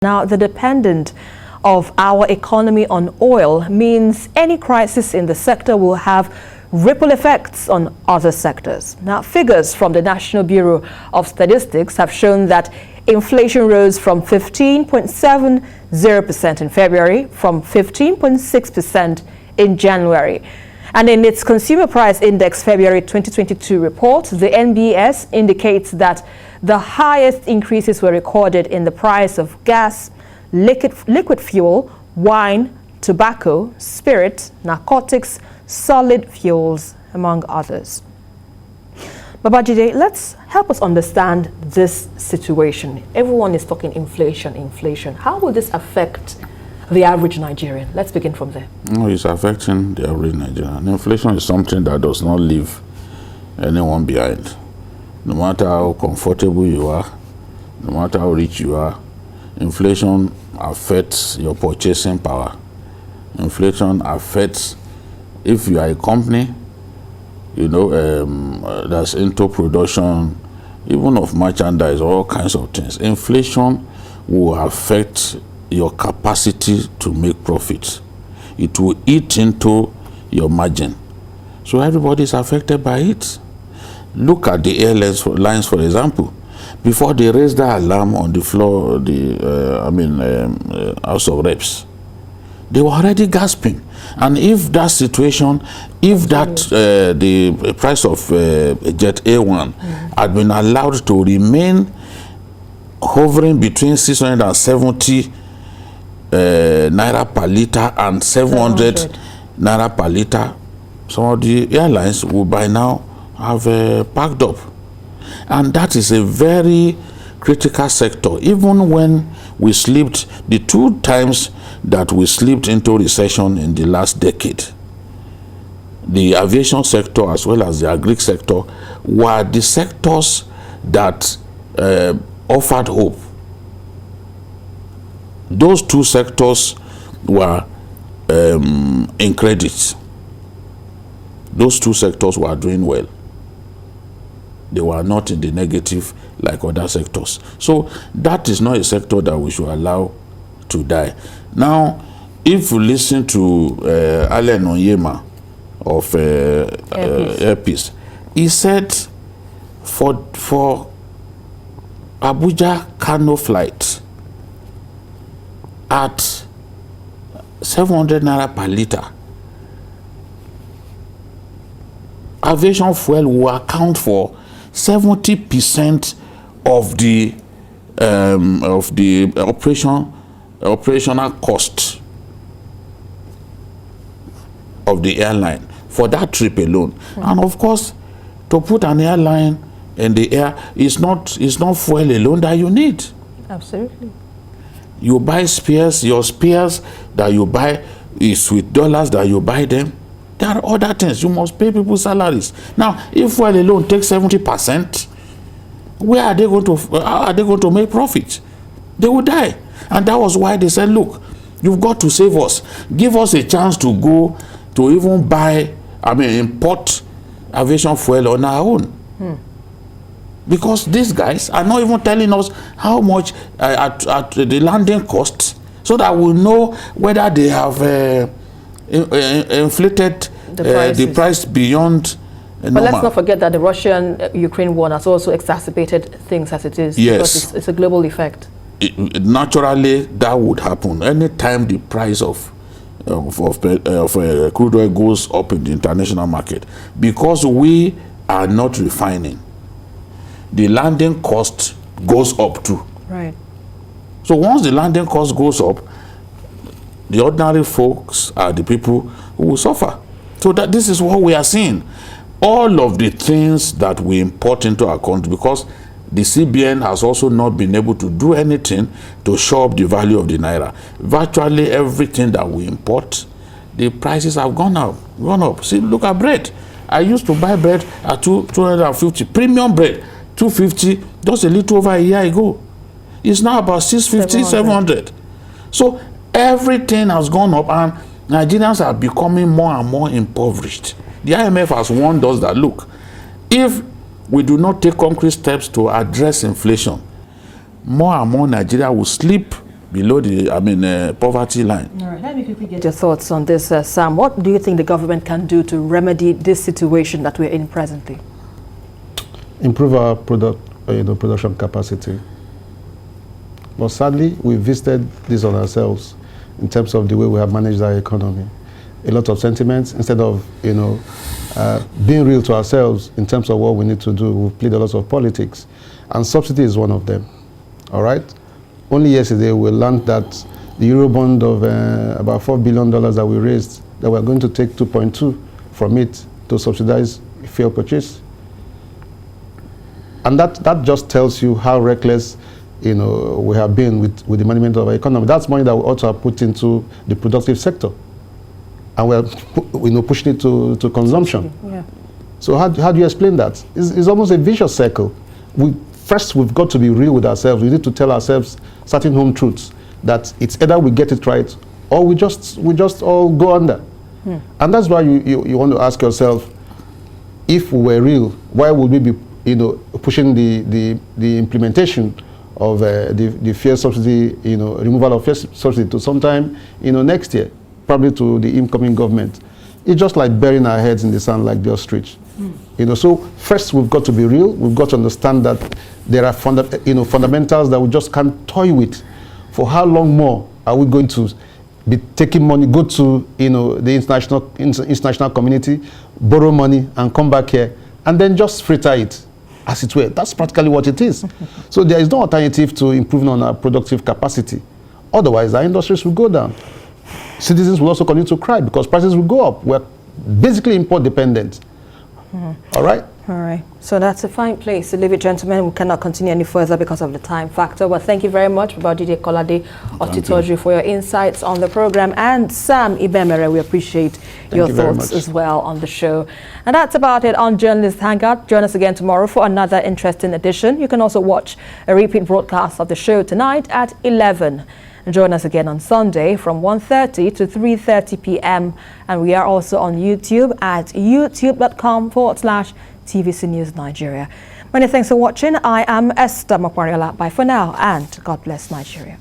Now, the dependence of our economy on oil means any crisis in the sector will have ripple effects on other sectors. Now, figures from the National Bureau of Statistics have shown that inflation rose from 15.70% in February from 15.6% in January. And in its Consumer Price Index February 2022 report, the NBS indicates that the highest increases were recorded in the price of gas, liquid fuel, wine, tobacco, spirit, narcotics, solid fuels, among others. Babajide, let's help us understand this situation. Everyone is talking inflation, inflation. How will this affect the average Nigerian? Let's begin from there. No, it's affecting the average Nigerian. Inflation is something that does not leave anyone behind. No matter how comfortable you are, no matter how rich you are, inflation affects your purchasing power. Inflation affects, if you are a company, that's into production, even of merchandise, all kinds of things. Inflation will affect your capacity to make profits. It will eat into your margin. So everybody is affected by it. Look at the airlines, for example. Before they raised the alarm on the floor of the House of Reps, they were already gasping. And if that situation, the price of Jet A1 had been allowed to remain hovering between 670 naira per liter and 700 naira per liter, some of the airlines would by now have packed up. And that is a very critical sector. Even when we slipped, the 2 times that we slipped into recession in the last decade, the aviation sector as well as the agri sector were the sectors that offered hope. Those 2 sectors were in credit. Those 2 sectors were doing well. They were not in the negative like other sectors. So that is not a sector that we should allow to die. Now, if you listen to Allen Onyema of Airpeace, he said for Abuja Kano flight at 700 naira per liter, aviation fuel will account for 70% of the operational cost of the airline for that trip alone. And of course, to put an airline in the air is not fuel alone that you need. Absolutely. You buy spares. Your spares that you buy is with dollars that you buy them. There are other things. You must pay people's salaries. Now, if fuel alone takes 70%, where are they going to? How are they going to make profit? They will die. And that was why they said, look, you've got to save us. Give us a chance to go to even import aviation fuel on our own. Because these guys are not even telling us how much at the landing cost, so that we'll know whether they have inflated the price beyond normal. But let's not forget that the Russian-Ukraine war has also exacerbated things as it is. Yes. Because it's a global effect. Naturally, that would happen anytime the price of crude oil goes up in the international market. Because we are not refining, the landing cost goes up too. Right. So once the landing cost goes up, the ordinary folks are the people who will suffer. So that this is what we are seeing. All of the things that we import into our country, because the CBN has also not been able to do anything to show up the value of the naira. Virtually everything that we import, the prices have gone up. See, look at bread. I used to buy bread at 250, premium bread, 250, just a little over a year ago. It's now about 650, 700. So everything has gone up, and Nigerians are becoming more and more impoverished. The IMF has warned us that, look, if we do not take concrete steps to address inflation, more and more Nigeria will slip below the poverty line. All right, let me quickly get your thoughts on this, Sam. What do you think the government can do to remedy this situation that we're in presently? Improve our production capacity. But sadly, we visited this on ourselves in terms of the way we have managed our economy. A lot of sentiments instead of being real to ourselves in terms of what we need to do. We've played a lot of politics, and subsidy is one of them. All right. Only yesterday we learned that the Eurobond of about $4 billion that we raised, that we're going to take 2.2 from it to subsidize fuel purchase. And that just tells you how reckless we have been with the management of our economy. That's money that we ought to have put into the productive sector. And we're pushing it to consumption. Yeah. So how do you explain that? It's almost a vicious circle. First, we've got to be real with ourselves. We need to tell ourselves certain home truths, that it's either we get it right or we just all go under. And that's why you want to ask yourself, if we were real, why would we be pushing the implementation of the fuel subsidy, removal of fuel subsidy to sometime next year, probably to the incoming government? It's just like burying our heads in the sand like the ostrich. So first we've got to be real. We've got to understand that there are fundamentals that we just can't toy with. For how long more are we going to be taking money, go to the international community, borrow money, and come back here, and then just fritter it, as it were? That's practically what it is. So there is no alternative to improving on our productive capacity. Otherwise, our industries will go down. Citizens will also continue to cry because prices will go up. We're basically import dependent. All right? All right. So that's a fine place to leave it, gentlemen. We cannot continue any further because of the time factor. But thank you very much, Babajide Kolade Otitoju, for your insights on the program. And Sam Ibemere, we appreciate your thoughts as well on the show. And that's about it on Journalist Hangout. Join us again tomorrow for another interesting edition. You can also watch a repeat broadcast of the show tonight at 11. And join us again on Sunday from 1:30 to 3:30 p.m. And we are also on YouTube at youtube.com/TVC News Nigeria. Many thanks for watching. I am Esther Makwariola. Bye for now, and God bless Nigeria.